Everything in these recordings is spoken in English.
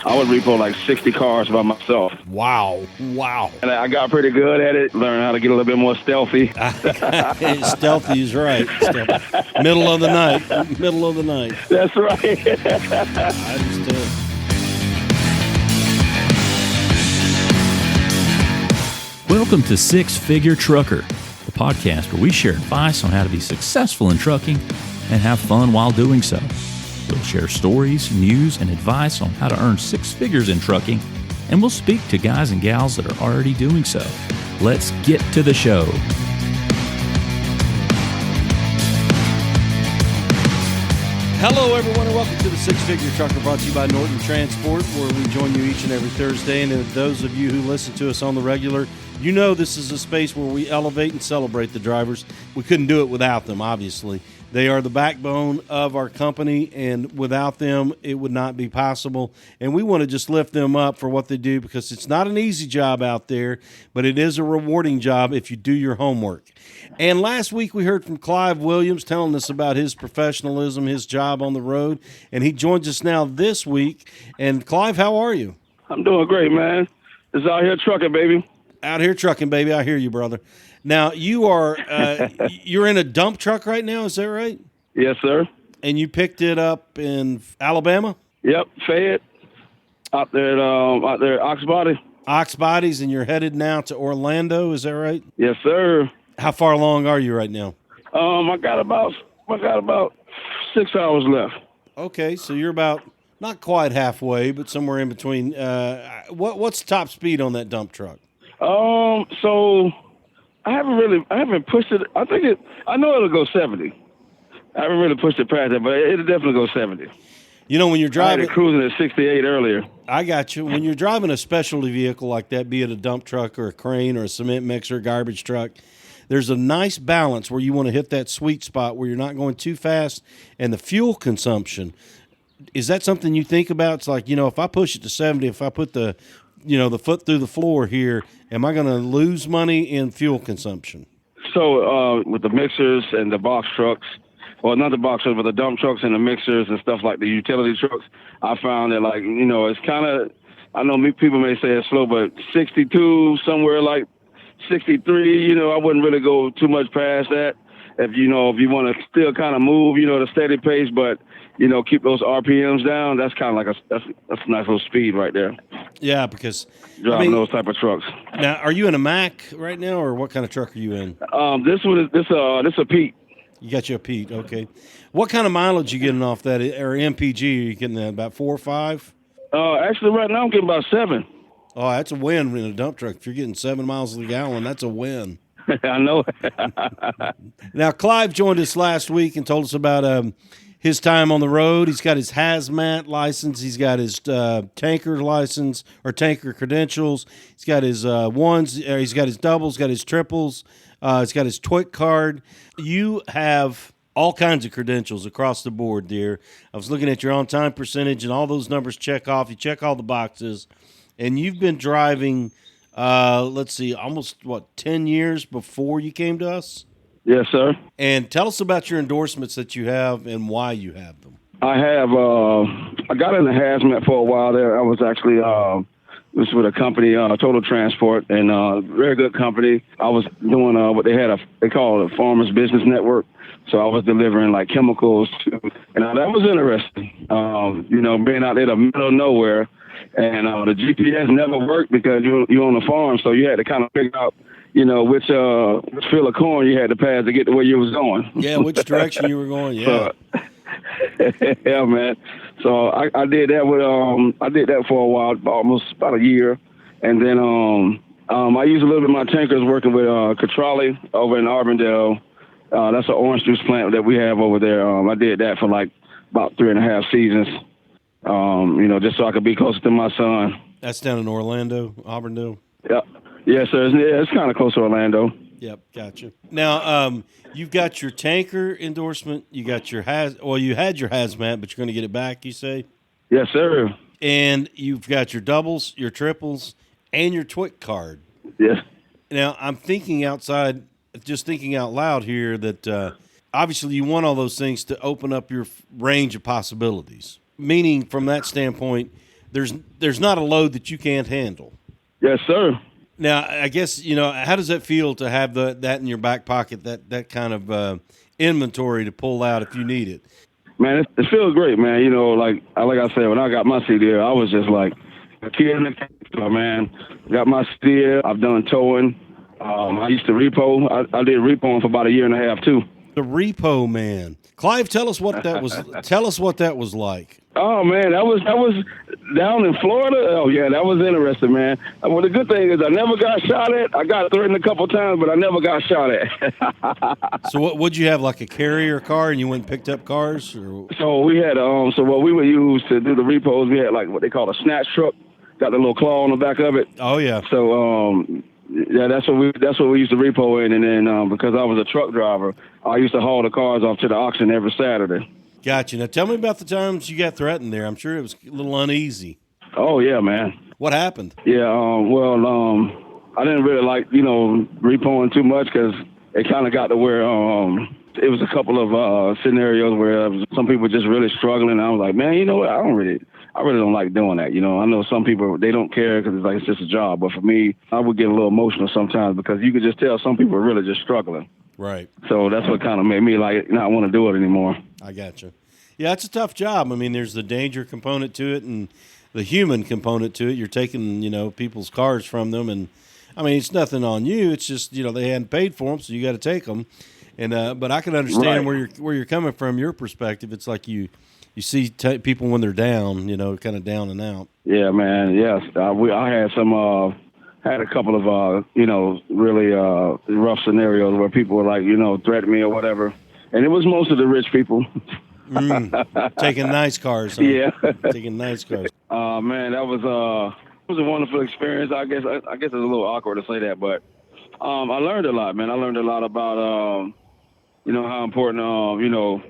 I would repo like 60 cars by myself. Wow. And I got pretty good at it, learned how to get a little bit more stealthy. Stealthy is right. Stealthy. Middle of the night. That's right. I understand. Welcome to Six Figure Trucker, the podcast where we share advice on how to be successful in trucking and have fun while doing so. We'll share stories, news, and advice on how to earn six figures in trucking, and we'll speak to guys and gals that are already doing so. Let's get to the show. Hello, everyone, and welcome to the Six Figure Trucker, brought to you by Norton Transport, where we join you each and every Thursday. And those of you who listen to us on the regular, you know this is a space where we elevate and celebrate the drivers. We couldn't do it without them, obviously. They are the backbone of our company, and without them, it would not be possible. And we want to just lift them up for what they do, because it's not an easy job out there, but it is a rewarding job if you do your homework. And last week, we heard from Clive Williams telling us about his professionalism, his job on the road, and he joins us now this week. And Clive, how are you? I'm doing great, man. Just out here trucking, baby. Out here trucking, baby. I hear you, brother. Now, you are you're in a dump truck right now, is that right? Yes, sir. And you picked it up in Alabama? Yep, Fayette. Out there at Ox Body. Ox Bodies, and you're headed now to Orlando, is that right? Yes, sir. How far along are you right now? I got about 6 hours left. Okay, so you're about not quite halfway, but somewhere in between. What's the top speed on that dump truck? So I haven't pushed it. I know it'll go 70. I haven't really pushed it past that, but it'll definitely go 70. You know, when you're driving, I had it cruising at 68 earlier. I got you. When you're driving a specialty vehicle like that, be it a dump truck or a crane or a cement mixer, garbage truck, there's a nice balance where you want to hit that sweet spot where you're not going too fast, and the fuel consumption. Is that something you think about? It's like, if I push it to 70, if I put the foot through the floor here, am I going to lose money in fuel consumption? So with the mixers and the box trucks, well, not the box trucks, but the dump trucks and the mixers and stuff like the utility trucks, I found that, it's kind of, I know people may say it's slow, but 62, somewhere like 63, I wouldn't really go too much past that. If you want to still kind of move, the steady pace, but, keep those RPMs down, that's kind of like that's a nice little speed right there. Yeah, because driving those type of trucks. Now, are you in a Mack right now, or what kind of truck are you in? This is a Pete. You got your Pete, okay. What kind of mileage you getting off that, or MPG? Are you getting about 4 or 5? Actually, right now I'm getting about 7. Oh, that's a win in a dump truck. If you're getting 7 miles a gallon, that's a win. I know. Now, Clive joined us last week and told us about his time on the road. He's got his Hazmat license. He's got his tanker license or tanker credentials. He's got his ones. He's got his doubles. Got his triples. He's got his TWIC card. You have all kinds of credentials across the board, dear. I was looking at your on-time percentage, and all those numbers check off. You check all the boxes, and you've been driving. Almost 10 years before you came to us? Yes, sir. And tell us about your endorsements that you have and why you have them. I have, I got into Hazmat for a while there. I was actually, this was with a company, Total Transport, and very good company. I was doing what they call a Farmers Business Network. So I was delivering chemicals to, and that was interesting. Being out there in the middle of nowhere. And the GPS never worked because you're on the farm, so you had to kind of figure out, which field of corn you had to pass to get to where you was going. Yeah, which direction you were going. Yeah, yeah, man. So I did that for a while, almost about a year, and then I used a little bit of my tankers working with Catrali over in Arbondale. That's an orange juice plant that we have over there. I did that for about 3.5 seasons. Just so I could be closer to my son. That's down in Orlando, Auburndale? Yep. Yes, sir. It's kind of close to Orlando. Yep, gotcha. Now, you've got your tanker endorsement. You got your you had your Hazmat, but you're going to get it back, you say? Yes, sir. And you've got your doubles, your triples, and your TWIC card. Yes. Now, I'm thinking out loud here that obviously you want all those things to open up your range of possibilities. Meaning, from that standpoint, there's not a load that you can't handle. Yes, sir. Now, I guess, how does that feel to have that in your back pocket, that kind of inventory to pull out if you need it? Man, it feels great, man. Like I said, when I got my CDL, I was just like a kid in the store, man. Got my CDL. I've done towing. I used to repo. I did repoing for about a year and a half, too. The Repo Man. Clive, tell us what that was. Tell us what that was like. Oh man, that was down in Florida. Oh yeah, that was interesting, man. Well, the good thing is I never got shot at. I got threatened a couple times, but I never got shot at. So would you have, like a carrier car, and you went and picked up cars? Or? So we had so what we would use to do the repos, we had like what they call a snatch truck. Got the little claw on the back of it. Oh yeah. So yeah, that's what we used to repo in, and then because I was a truck driver, I used to haul the cars off to the auction every Saturday. Gotcha. Now tell me about the times you got threatened there. I'm sure it was a little uneasy. Oh yeah, man. What happened? Yeah, I didn't really like repoing too much because it kind of got to where it was a couple of scenarios where some people were just really struggling. I was like, man, you know what? I really don't like doing that. I know some people, they don't care because it's just a job. But for me, I would get a little emotional sometimes because you could just tell some people are really just struggling. Right. So that's what kind of made me like not want to do it anymore. I gotcha. Yeah, it's a tough job. I mean, there's the danger component to it and the human component to it. You're taking, people's cars from them. And, I mean, it's nothing on you. It's just, they hadn't paid for them, so you got to take them. And but I can understand where you're coming from, your perspective. It's like you see people when they're down, kind of down and out. Yeah, man. Yes, I had had a couple of really rough scenarios where people were like threatening me or whatever, and it was most of the rich people. Taking nice cars. Huh? Yeah, taking nice cars. Man, that was a wonderful experience. I guess it's a little awkward to say that, but I learned a lot, man. I learned a lot about how important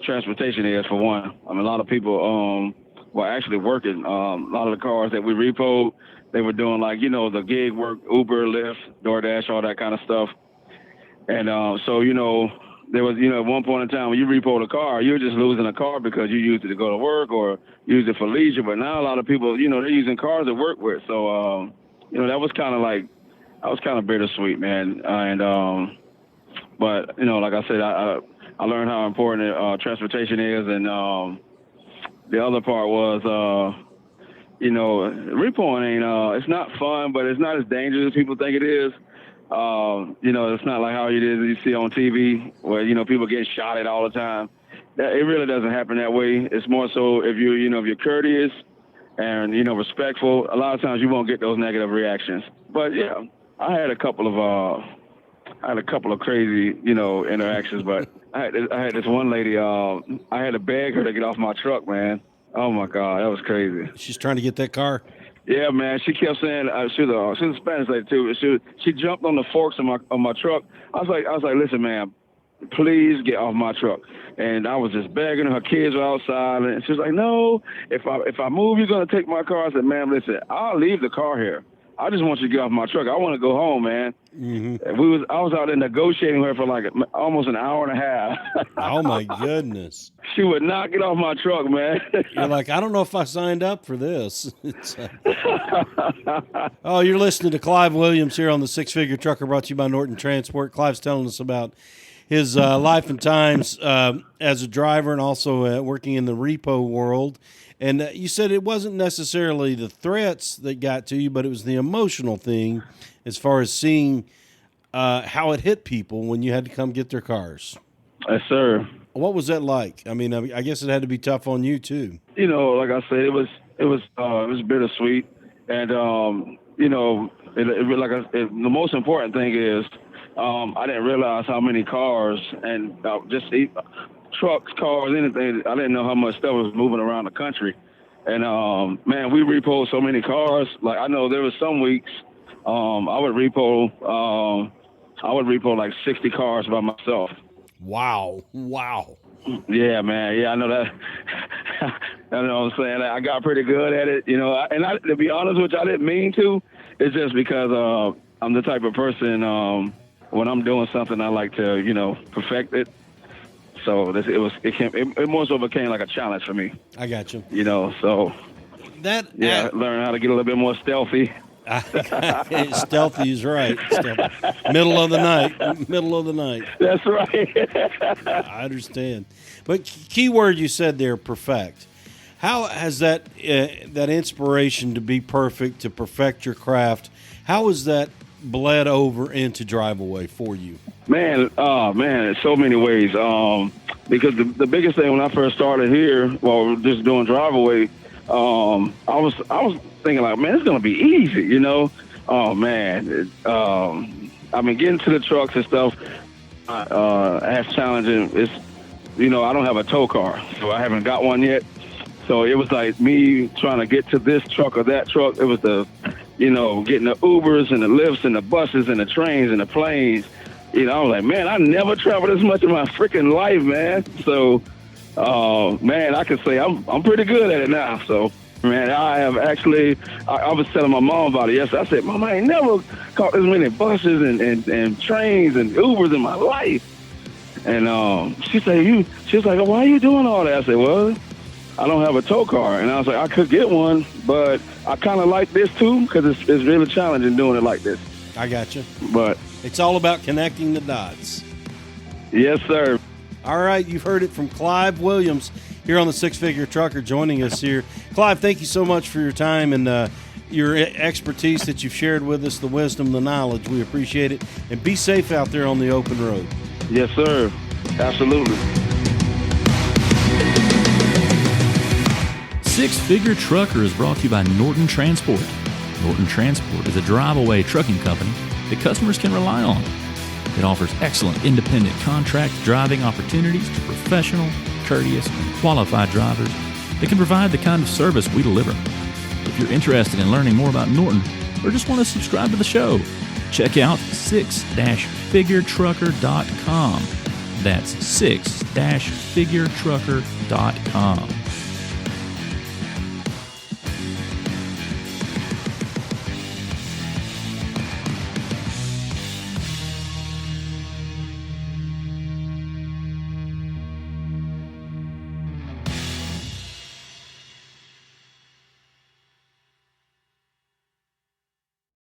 transportation is, for one. I mean, a lot of people were actually working. A lot of the cars that we repoed, they were doing the gig work, Uber, Lyft, DoorDash, all that kind of stuff. And so there was at one point in time when you repoed a car, you were just losing a car because you used it to go to work or used it for leisure. But now a lot of people, they're using cars to work with. So that was kind of bittersweet, man. And but like I said, I learned how important transportation is, and the other part was, repoing ain't, it's not fun, but it's not as dangerous as people think it is. It's not like how it is you see on TV where, people get shot at all the time. It really doesn't happen that way. It's more so if you're courteous and, respectful, a lot of times you won't get those negative reactions. But yeah, I had a couple of crazy, interactions, but I had this one lady, I had to beg her to get off my truck, man. Oh my God, that was crazy. She's trying to get that car. Yeah, man. She kept saying she was a Spanish lady too. She jumped on the forks of my truck. I was like, listen, man, please get off my truck. And I was just begging her. Her kids were outside, and she was like, no, if I move, you're gonna take my car. I said, ma'am, listen, I'll leave the car here. I just want you to get off my truck. I want to go home, man. Mm-hmm. I was out there negotiating with her for like almost an hour and a half. Oh my goodness! She would not get off my truck, man. You're like, I don't know if I signed up for this. Oh, you're listening to Clive Williams here on the Six Figure Trucker, brought to you by Norton Transport. Clive's telling us about his life and times as a driver and also working in the repo world. And you said it wasn't necessarily the threats that got to you, but it was the emotional thing as far as seeing how it hit people when you had to come get their cars. Yes, sir. What was that like? I mean, I guess it had to be tough on you too. Like I said, it was bittersweet, and the most important thing is I didn't realize how many cars and trucks, cars, anything. I didn't know how much stuff was moving around the country. And, man, we repoed so many cars. Like, I know there was some weeks I would repo like 60 cars by myself. Wow. Yeah, man. Yeah, I know that. I know what I'm saying. I got pretty good at it, to be honest with you, I didn't mean to. It's just because I'm the type of person, when I'm doing something, I like to, perfect it. So it more so became like a challenge for me. I got you. So. learn how to get a little bit more stealthy. Stealthy is right. Stealthy. Middle of the night. That's right. I understand. But key word you said there, perfect. How has that inspiration to be perfect, to perfect your craft, how has that bled over into Driveaway for you? Man, in so many ways. Because the biggest thing when I first started here, just doing Driveaway, I was thinking like, man, it's gonna be easy, you know. Oh man, I mean, getting to the trucks and stuff, as challenging. It's, you know, I don't have a tow car, so I haven't got one yet. So it was like me trying to get to this truck or that truck. It was getting the Ubers and the Lyfts and the buses and the trains and the planes. You know, I was like, man, I never traveled as much in my freaking life, man. So, man, I can say I'm pretty good at it now. So, man, I have actually, I was telling my mom about it yesterday. I said, Mom, I ain't never caught as many buses and trains and Ubers in my life. And she was like, why are you doing all that? I said, well, I don't have a tow car. And I was like, I could get one, but I kind of like this too because it's really challenging doing it like this. I got you. But it's all about connecting the dots. Yes, sir. All right, you've heard it from Clive Williams here on the Six Figure Trucker joining us here. Clive, thank you so much for your time and your expertise that you've shared with us, the wisdom, the knowledge. We appreciate it. And be safe out there on the open road. Yes, sir. Absolutely. Six Figure Trucker is brought to you by Norton Transport. Norton Transport is a drive-away trucking company that customers can rely on. It offers excellent independent contract driving opportunities to professional, courteous, and qualified drivers that can provide the kind of service we deliver. If you're interested in learning more about Norton or just want to subscribe to the show, check out 6-figuretrucker.com. That's 6-figuretrucker.com.